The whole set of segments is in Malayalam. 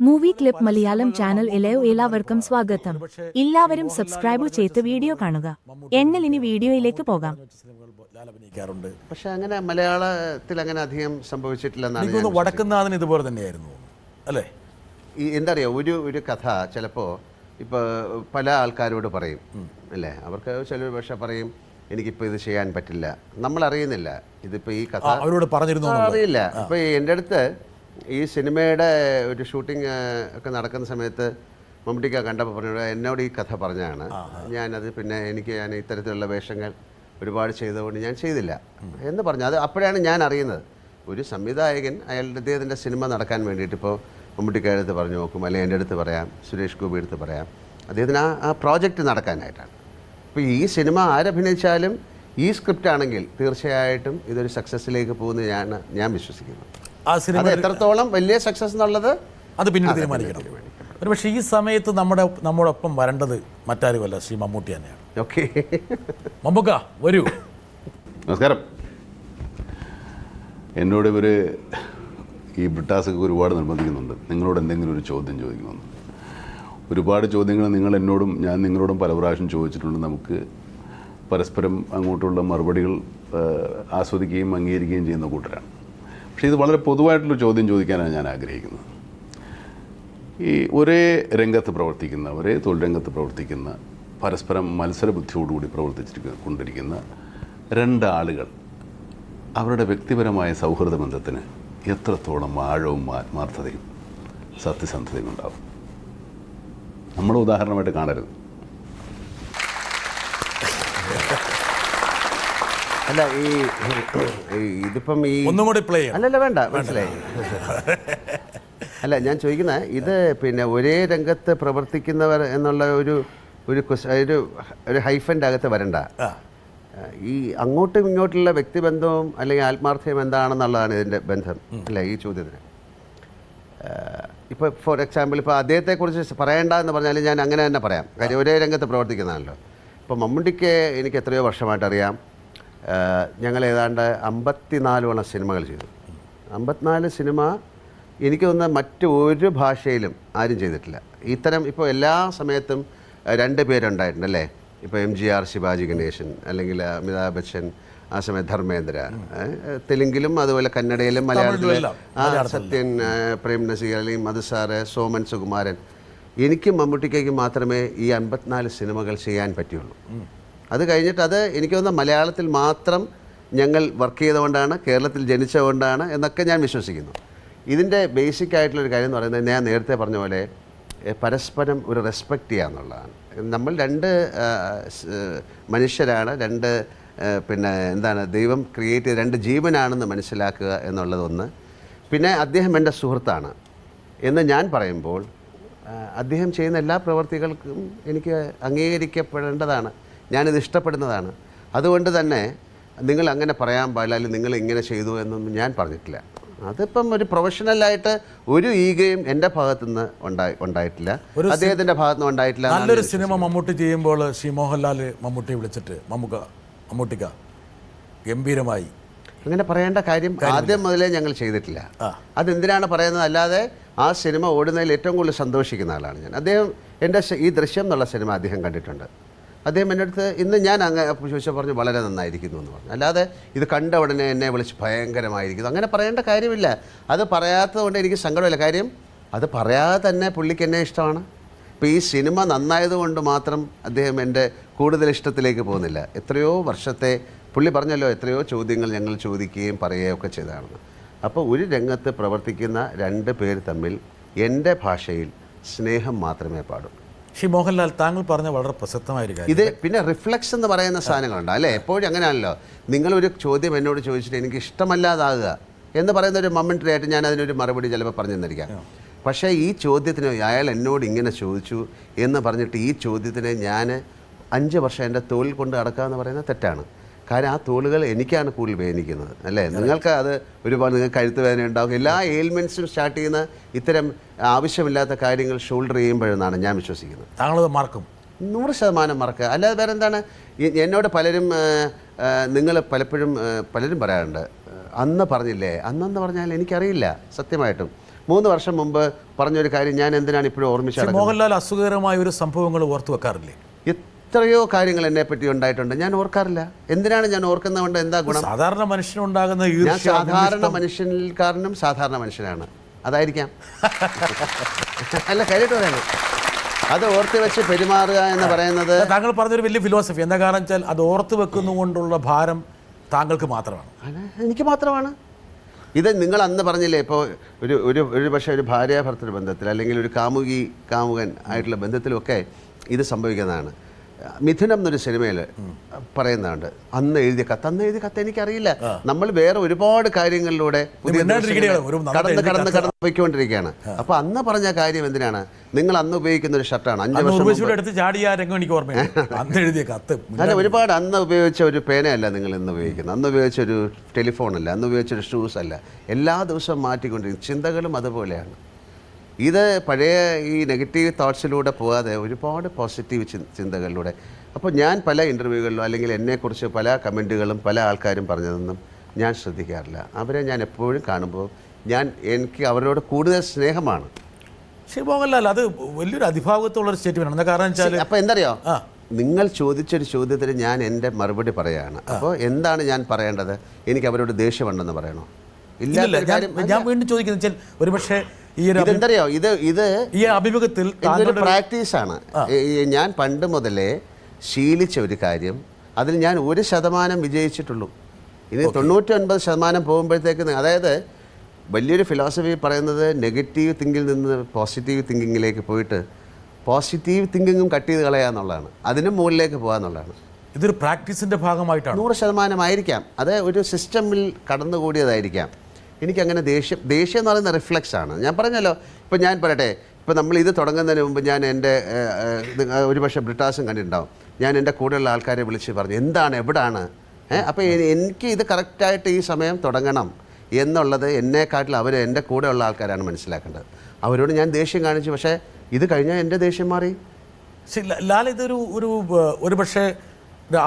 മൂവി ക്ലിപ്പ് മലയാളം ചാനൽ എല്ലാവർക്കും സ്വാഗതം. എല്ലാവരും സബ്സ്ക്രൈബ് ചെയ്ത് വീഡിയോ കാണുക. എന്നാൽ ഇനി വീഡിയോയിലേക്ക് പോകാം. പക്ഷെ അങ്ങനെ മലയാളത്തിൽ അങ്ങനെ അധികം സംഭവിച്ചിട്ടില്ലെന്നാണ്. വടക്കുന്നാഥൻ ഇതുപോലെ തന്നെയായിരുന്നു അല്ലേ? ഈ എന്താ പറയുക, ഒരു കഥ ചിലപ്പോൾ ഇപ്പോൾ പല ആൾക്കാരോട് പറയും അല്ലേ, അവർക്ക് ചിലർ പക്ഷെ പറയും എനിക്കിപ്പോൾ ഇത് ചെയ്യാൻ പറ്റില്ല, നമ്മളറിയുന്നില്ല ഇതിപ്പോൾ ഈ കഥ അവരോട് പറഞ്ഞിരുന്നു അറിയില്ല. അപ്പോൾ എൻ്റെ അടുത്ത് ഈ സിനിമയുടെ ഒരു ഷൂട്ടിംഗ് ഒക്കെ നടക്കുന്ന സമയത്ത് മമ്മൂട്ടിക്ക കണ്ടപ്പോൾ പറഞ്ഞത് എന്നോട് ഈ കഥ പറഞ്ഞതാണ്. ഞാനത് പിന്നെ ഞാൻ ഇത്തരത്തിലുള്ള വേഷങ്ങൾ ഒരുപാട് ചെയ്തുകൊണ്ട് ഞാൻ ചെയ്തില്ല എന്ന് പറഞ്ഞു. അത് അപ്പോഴാണ് ഞാൻ അറിയുന്നത് ഒരു സംവിധായകൻ അദ്ദേഹത്തിൻ്റെ സിനിമ നടക്കാൻ വേണ്ടിയിട്ട് ഇപ്പോൾ മമ്മൂട്ടിക്കയുടെ അടുത്ത് പറഞ്ഞു നോക്കും, അല്ലെങ്കിൽ എൻ്റെ അടുത്ത് പറയാം, സുരേഷ് ഗോപി അടുത്ത് പറയാം, അദ്ദേഹത്തിന് ആ പ്രോജക്റ്റ് നടക്കാനായിട്ടാണ്. ഇപ്പോൾ ഈ സിനിമ ആരഭിനയിച്ചാലും ഈ സ്ക്രിപ്റ്റ് ആണെങ്കിൽ തീർച്ചയായിട്ടും ഇതൊരു സക്സസ്സിലേക്ക് പോകുന്നത് ഞാൻ വിശ്വസിക്കുന്നു. അത് എത്രത്തോളം വലിയ സക്സസ് എന്നുള്ളത് അത് പിന്നീട് തീരുമാനിക്കണം. പക്ഷേ ഈ സമയത്ത് നമ്മോടൊപ്പം വരേണ്ടത് മറ്റാരുമല്ല, ശ്രീ മമ്മൂട്ടി തന്നെയാണ്. ഓക്കെ, മമ്മൂക്ക വരൂ. നമസ്കാരം. എന്നോട് ഇവർ ഈ ബ്രിട്ടാസൊക്കെ ഒരുപാട് നിർബന്ധിക്കുന്നുണ്ട്, നിങ്ങളോട് എന്തെങ്കിലും ഒരു ചോദ്യം ചോദിക്കണമെന്ന്. ഒരുപാട് ചോദ്യങ്ങൾ നിങ്ങൾ എന്നോടും ഞാൻ നിങ്ങളോടും പല പ്രാവശ്യം ചോദിച്ചിട്ടുണ്ട്. നമുക്ക് പരസ്പരം അങ്ങോട്ടുള്ള മറുപടികൾ ആസ്വദിക്കുകയും അംഗീകരിക്കുകയും ചെയ്യുന്ന കൂട്ടരാണ്. പക്ഷേ ഇത് വളരെ പൊതുവായിട്ടുള്ള ചോദ്യം ചോദിക്കാനാണ് ഞാൻ ആഗ്രഹിക്കുന്നത്. ഈ ഒരേ രംഗത്ത് പ്രവർത്തിക്കുന്ന, ഒരേ തൊഴിൽ രംഗത്ത് പ്രവർത്തിക്കുന്ന, പരസ്പരം മത്സരബുദ്ധിയോടുകൂടി കൊണ്ടിരിക്കുന്ന രണ്ടാളുകൾ അവരുടെ വ്യക്തിപരമായ സൗഹൃദ ബന്ധത്തിന് എത്രത്തോളം ആഴവും ആത്മാർത്ഥതയും സത്യസന്ധതയും ഉണ്ടാവും? നമ്മൾ ഉദാഹരണമായിട്ട് കാണരുത്. അല്ല, ഇതിപ്പം ഈ ഒന്നും കൂടി പ്ലേ അല്ലല്ല വേണ്ട, മനസ്സിലായി. അല്ല, ഞാൻ ചോദിക്കുന്നത് ഇത് പിന്നെ ഒരേ രംഗത്ത് പ്രവർത്തിക്കുന്നവർ എന്നുള്ള ഒരു ഹൈഫൻ്റെ അകത്ത് വരണ്ട. ഈ അങ്ങോട്ടും ഇങ്ങോട്ടുള്ള വ്യക്തിബന്ധവും അല്ലെങ്കിൽ ആത്മാർത്ഥ്യം എന്താണെന്നുള്ളതാണ് ഇതിൻ്റെ ബന്ധം അല്ലേ ഈ ചോദ്യത്തിന്. ഇപ്പോൾ ഫോർ എക്സാമ്പിൾ ഇപ്പോൾ അദ്ദേഹത്തെക്കുറിച്ച് പറയേണ്ട എന്ന് പറഞ്ഞാൽ ഞാൻ അങ്ങനെ തന്നെ പറയാം, കാര്യം ഒരേ രംഗത്ത് പ്രവർത്തിക്കുന്നതാണല്ലോ. ഇപ്പോൾ മമ്മൂട്ടിക്ക് എനിക്ക് എത്രയോ വർഷമായിട്ടറിയാം. ഞങ്ങൾ ഏതാണ്ട് 54 സിനിമകൾ ചെയ്തു. 54 സിനിമ എനിക്ക് തോന്നുന്ന മറ്റ് ഒരു ഭാഷയിലും ആരും ചെയ്തിട്ടില്ല. ഇത്തരം ഇപ്പോൾ എല്ലാ സമയത്തും 2 പേരുണ്ടായിട്ടുണ്ടല്ലേ. ഇപ്പോൾ MGR, ശിവാജി ഗണേശൻ, അല്ലെങ്കിൽ അമിതാഭ് ബച്ചൻ, ആ സമയത്ത് ധർമ്മേന്ദ്ര, തെലുങ്കിലും അതുപോലെ കന്നഡയിലും മലയാളത്തിലും സത്യൻ, പ്രേം നസീർ, അല്ലെങ്കിൽ മധുസാറ്, സോമൻ സുകുമാരൻ. എനിക്കും മമ്മൂട്ടിക്കും മാത്രമേ ഈ 54 സിനിമകൾ ചെയ്യാൻ പറ്റുള്ളൂ. അത് കഴിഞ്ഞിട്ട് അത് എനിക്ക് തോന്നുന്ന മലയാളത്തിൽ മാത്രം ഞങ്ങൾ വർക്ക് ചെയ്തുകൊണ്ടാണ്, കേരളത്തിൽ ജനിച്ചതുകൊണ്ടാണ് എന്നൊക്കെ ഞാൻ വിശ്വസിക്കുന്നു. ഇതിൻ്റെ ബേസിക് ആയിട്ടുള്ളൊരു കാര്യം എന്ന് പറയുന്നത് ഞാൻ നേരത്തെ പറഞ്ഞ പോലെ പരസ്പരം ഒരു റെസ്പെക്റ്റ് ചെയ്യുക എന്നുള്ളതാണ്. നമ്മൾ 2 മനുഷ്യരാണ്, 2 പിന്നെ എന്താണ് ദൈവം ക്രിയേറ്റ് ചെയ്ത 2 ജീവനാണെന്ന് മനസ്സിലാക്കുക എന്നുള്ളതൊന്ന്. പിന്നെ അദ്ദേഹം എൻ്റെ സുഹൃത്താണ് എന്ന് ഞാൻ പറയുമ്പോൾ അദ്ദേഹം ചെയ്യുന്ന എല്ലാ പ്രവർത്തികൾക്കും എനിക്ക് അംഗീകരിക്കപ്പെടേണ്ടതാണ്, ഞാനിത് ഇഷ്ടപ്പെടുന്നതാണ്. അതുകൊണ്ട് തന്നെ നിങ്ങൾ അങ്ങനെ പറയാൻ പാടില്ല, അല്ലെങ്കിൽ നിങ്ങൾ ഇങ്ങനെ ചെയ്തു എന്നൊന്നും ഞാൻ പറഞ്ഞിട്ടില്ല. അതിപ്പം ഒരു പ്രൊഫഷണലായിട്ട് ഒരു ഈഗയും എൻ്റെ ഭാഗത്തുനിന്ന് ഉണ്ടായിട്ടില്ല, അദ്ദേഹത്തിൻ്റെ ഭാഗത്തുനിന്ന് ഉണ്ടായിട്ടില്ല. നല്ലൊരു സിനിമ മമ്മൂട്ടി ചെയ്യുമ്പോൾ ശ്രീ മോഹൻലാൽ മമ്മൂട്ടിയെ വിളിച്ചിട്ട് മമ്മൂട്ടിക്ക ഗംഭീരമായി അങ്ങനെ പറയേണ്ട കാര്യം ആദ്യം മുതലേ ഞങ്ങൾ ചെയ്തിട്ടില്ല. അതെന്തിനാണ് പറയുന്നത്? അല്ലാതെ ആ സിനിമ ഓടുന്നതിൽ ഏറ്റവും കൂടുതൽ സന്തോഷിക്കുന്ന ആളാണ് ഞാൻ. അദ്ദേഹം എൻ്റെ ഈ ദൃശ്യം എന്നുള്ള സിനിമ അദ്ദേഹം കണ്ടിട്ടുണ്ട്. അദ്ദേഹം എൻ്റെ അടുത്ത് ഇന്ന് ഞാൻ അങ്ങനെ ചോദിച്ചാൽ പറഞ്ഞു വളരെ നന്നായിരിക്കുന്നു എന്ന് പറഞ്ഞു. അല്ലാതെ ഇത് കണ്ട ഉടനെ എന്നെ വിളിച്ച് ഭയങ്കരമായിരിക്കുന്നു അങ്ങനെ പറയേണ്ട കാര്യമില്ല. അത് പറയാത്തത് കൊണ്ട് എനിക്ക് സങ്കടമില്ല. കാര്യം അത് പറയാതെ തന്നെ പുള്ളിക്ക് എന്നെ ഇഷ്ടമാണ്. ഇപ്പോൾ ഈ സിനിമ നന്നായതുകൊണ്ട് മാത്രം അദ്ദേഹം എൻ്റെ കൂടുതൽ ഇഷ്ടത്തിലേക്ക് പോകുന്നില്ല. എത്രയോ വർഷത്തെ പുള്ളി പറഞ്ഞല്ലോ, എത്രയോ ചോദ്യങ്ങൾ ഞങ്ങൾ ചോദിക്കുകയും പറയുകയും ഒക്കെ ചെയ്തതാണെന്ന്. അപ്പോൾ ഒരു രംഗത്ത് പ്രവർത്തിക്കുന്ന 2 പേർ തമ്മിൽ എൻ്റെ ഭാഷയിൽ സ്നേഹം മാത്രമേ പാടൂ. ശ്രീ മോഹൻലാൽ, താങ്കൾ പറഞ്ഞ വളരെ പ്രസക്തമായ ഒരു കാര്യം, ഇത് പിന്നെ റിഫ്ലക്സ് എന്ന് പറയുന്ന സാധനങ്ങളുണ്ട് അല്ലേ. എപ്പോഴും അങ്ങനെയാണല്ലോ, നിങ്ങളൊരു ചോദ്യം എന്നോട് ചോദിച്ചിട്ട് എനിക്ക് ഇഷ്ടമല്ലാതാകുക എന്ന് പറയുന്ന ഒരു മൊമെൻ്ററി ആയിട്ട് ഞാൻ അതിനൊരു മറുപടി ചിലപ്പോൾ പറഞ്ഞു തന്നിരിക്കാം. പക്ഷേ ഈ ചോദ്യത്തിന് അയാൾ എന്നോട് ഇങ്ങനെ ചോദിച്ചു എന്ന് പറഞ്ഞിട്ട് ഈ ചോദ്യത്തിന് ഞാൻ 5 വർഷം എൻ്റെ തോളിൽ കൊണ്ട് നടക്കുക പറയുന്നത് തെറ്റാണ്. കാര്യം ആ തോളുകൾ എനിക്കാണ് കൂടുതൽ വേദനിക്കുന്നത് അല്ലേ. നിങ്ങൾക്ക് അത് ഒരുപാട് നിങ്ങൾക്ക് കഴുത്ത് വേദന ഉണ്ടാകും. എല്ലാ എയിൽമെൻറ്റ്സും സ്റ്റാർട്ട് ചെയ്യുന്ന ഇത്തരം ആവശ്യമില്ലാത്ത കാര്യങ്ങൾ ഷോൾഡർ ചെയ്യുമ്പോഴെന്നാണ് ഞാൻ വിശ്വസിക്കുന്നത്. താങ്കളത് മറക്കും, 100% മറക്കുക. അല്ലാതെ വേറെ എന്താണ്? എന്നോട് പലരും നിങ്ങൾ പലപ്പോഴും പലരും പറയാറുണ്ട്, അന്ന് പറഞ്ഞില്ലേ, അന്നെന്ന് പറഞ്ഞാൽ എനിക്കറിയില്ല സത്യമായിട്ടും. 3 വർഷം മുമ്പ് പറഞ്ഞൊരു കാര്യം ഞാൻ എന്തിനാണ് ഇപ്പോഴും ഓർമ്മിച്ചത്? മോഹൻലാൽ അസുഖകരമായ ഒരു സംഭവങ്ങൾ ഓർത്തു വെക്കാറില്ലേ? എത്രയോ കാര്യങ്ങൾ എന്നെ പറ്റി ഉണ്ടായിട്ടുണ്ട്, ഞാൻ ഓർക്കാറില്ല. എന്തിനാണ് ഞാൻ ഓർക്കുന്നതുകൊണ്ട് എന്താ ഗുണം? സാധാരണ മനുഷ്യനുണ്ടാകുന്ന ഞാൻ സാധാരണ മനുഷ്യൻകാരനും സാധാരണ മനുഷ്യനാണ്, അതായിരിക്കാം. അല്ല, കാര്യമായിട്ട് പറയണം. അത് ഓർത്ത് വെച്ച് പെരുമാറുക എന്ന് പറയുന്നത് താങ്കൾ പറഞ്ഞൊരു വലിയ ഫിലോസഫി. എന്താ കാരണം വെച്ചാൽ അത് ഓർത്ത് വെക്കുന്നതുകൊണ്ടുള്ള ഭാരം താങ്കൾക്ക് മാത്രമാണ്. എനിക്ക് മാത്രമാണ്. ഇത് നിങ്ങൾ അന്ന് പറഞ്ഞില്ലേ, ഇപ്പോൾ ഒരു പക്ഷേ ഒരു ഭാര്യാഭർത്തൃ ബന്ധത്തിൽ അല്ലെങ്കിൽ ഒരു കാമുകൻ ആയിട്ടുള്ള ബന്ധത്തിലൊക്കെ ഇത് സംഭവിക്കുന്നതാണ്. മിഥുനം എന്നൊരു സിനിമയിൽ പറയുന്നുണ്ട്, അന്ന് എഴുതിയ കത്ത് എനിക്കറിയില്ല. നമ്മൾ വേറെ ഒരുപാട് കാര്യങ്ങളിലൂടെ കടന്ന് പോയിക്കൊണ്ടിരിക്കുകയാണ്. അപ്പൊ അന്ന് പറഞ്ഞ കാര്യം എന്തിനാണ്? നിങ്ങൾ അന്ന് ഉപയോഗിക്കുന്ന ഒരു ഷർട്ടാണ് 5 വർഷം എടുത്ത് ചാടിയ രംഗം എനിക്ക് ഓർമ്മയുണ്ട്. അന്ന് എഴുതിയ കത്ത് അല്ല, ഒരുപാട് അന്ന് ഉപയോഗിച്ച ഒരു പേനയല്ല നിങ്ങൾ ഇന്ന് ഉപയോഗിക്കുന്നത്, അന്ന് ഉപയോഗിച്ച ഒരു ടെലിഫോണല്ല, അന്ന് ഉപയോഗിച്ചൊരു ഷൂസ് അല്ല. എല്ലാ ദിവസവും മാറ്റിക്കൊണ്ടിരിക്കും. ചിന്തകളും അതുപോലെയാണ്. ഇത് പഴയ ഈ നെഗറ്റീവ് തോട്ട്സിലൂടെ പോകാതെ ഒരുപാട് പോസിറ്റീവ് ചിന്തകളിലൂടെ. അപ്പോൾ ഞാൻ പല ഇൻ്റർവ്യൂകളിലും അല്ലെങ്കിൽ എന്നെക്കുറിച്ച് പല കമൻറ്റുകളും പല ആൾക്കാരും പറഞ്ഞതൊന്നും ഞാൻ ശ്രദ്ധിക്കാറില്ല. അവരെ ഞാൻ എപ്പോഴും കാണുമ്പോൾ എനിക്ക് അവരോട് കൂടുതൽ സ്നേഹമാണ്. ശരി മോഹൻലാൽ, അത് വലിയൊരു അതിഭാഗത്തുള്ളൊരു സ്റ്റേറ്റ്മെൻ്റ് ആണ്. കാരണം വെച്ചാൽ അപ്പോൾ എന്തറിയോ, നിങ്ങൾ ചോദിച്ചൊരു ചോദ്യത്തിന് ഞാൻ എൻ്റെ മറുപടി പറയുകയാണ്. അപ്പോൾ എന്താണ് ഞാൻ പറയേണ്ടത്? എനിക്ക് അവരോട് ദേഷ്യമുണ്ടെന്ന് പറയണോ? ഇല്ല. ഞാൻ വീണ്ടും ചോദിക്കുന്നത് ഒരുപക്ഷെ ഇതെന്തറിയോ, ഈ അഭിമുഖത്തിൽ ഇതൊരു പ്രാക്ടീസാണ്. ഞാൻ പണ്ട് മുതലേ ശീലിച്ച ഒരു കാര്യം, അതിൽ ഞാൻ 1% വിജയിച്ചിട്ടുള്ളൂ. ഇനി 99% പോകുമ്പോഴത്തേക്ക്, അതായത് വലിയൊരു ഫിലോസഫി പറയുന്നത് നെഗറ്റീവ് തിങ്കിങ്ങിൽ നിന്ന് പോസിറ്റീവ് തിങ്കിങ്ങിലേക്ക് പോയിട്ട് പോസിറ്റീവ് തിങ്കിങ്ങും കട്ട് ചെയ്ത് കളയാന്നുള്ളതാണ്, അതിനും മുകളിലേക്ക് പോകാന്നുള്ളതാണ്. ഇതൊരു പ്രാക്ടീസിൻ്റെ ഭാഗമായിട്ടാണ്. 100% ആയിരിക്കാം. അത് ഒരു സിസ്റ്റമിൽ കടന്നുകൂടിയതായിരിക്കാം. എനിക്കങ്ങനെ ദേഷ്യം എന്ന് പറയുന്ന റിഫ്ലെക്സ് ആണ്. ഞാൻ പറഞ്ഞല്ലോ, ഇപ്പം ഞാൻ പറയട്ടെ, ഇപ്പം നമ്മൾ ഇത് തുടങ്ങുന്നതിന് മുമ്പ് ഞാൻ എൻ്റെ ഒരുപക്ഷെ ബ്രിട്ടാസും കണ്ടിട്ടുണ്ടാവും, ഞാൻ എൻ്റെ കൂടെയുള്ള ആൾക്കാരെ വിളിച്ച് പറഞ്ഞു എന്താണ് എവിടാണ്. അപ്പോൾ എനിക്ക് ഇത് കറക്റ്റായിട്ട് ഈ സമയം തുടങ്ങണം എന്നുള്ളത് എന്നെക്കാട്ടിൽ എൻ്റെ കൂടെയുള്ള ആൾക്കാരാണ് മനസ്സിലാക്കേണ്ടത്. അവരോട് ഞാൻ ദേഷ്യം കാണിച്ചു, പക്ഷേ ഇത് കഴിഞ്ഞാൽ എൻ്റെ ദേഷ്യം മാറി. ലാൽ, ഇതൊരു ഒരു പക്ഷേ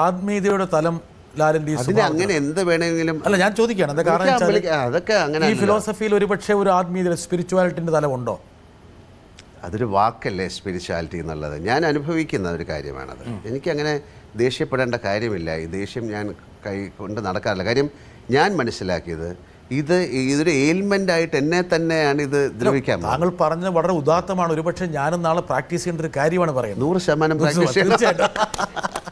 ആത്മീയതയുടെ തലം ലാലിൻ്റെ അങ്ങനെ എന്ത് വേണമെങ്കിലും അല്ല, ഞാൻ ചോദിക്കുകയാണ്. അതൊക്കെ അങ്ങനെ ഈ ഫിലോസഫിയിൽ ഒരുപക്ഷെ ഒരു ആത്മീയത സ്പിരിച്വാലിറ്റിൻ്റെ തലമുണ്ടോ? അതൊരു വാക്കല്ലേ സ്പിരിച്വാലിറ്റി എന്നുള്ളത്. ഞാൻ അനുഭവിക്കുന്ന ഒരു കാര്യമാണത്. എനിക്കങ്ങനെ ദേഷ്യപ്പെടേണ്ട കാര്യമില്ല. ഈ ദേഷ്യം ഞാൻ കൈ കൊണ്ട് നടക്കാറില്ല. കാര്യം ഞാൻ മനസ്സിലാക്കിയത് ഇതൊരു എയിൽമെൻ്റ് ആയിട്ട് എന്നെ തന്നെയാണ് ഇത് ദ്രവിക്കാൻ. താങ്കൾ പറഞ്ഞത് വളരെ ഉദാത്തമാണ്. ഒരുപക്ഷെ ഞാനും നാളെ പ്രാക്ടീസ് ചെയ്യേണ്ട ഒരു കാര്യമാണ് പറയുന്നത്. 100% പ്രാക്ടീസ് ചെയ്യണം.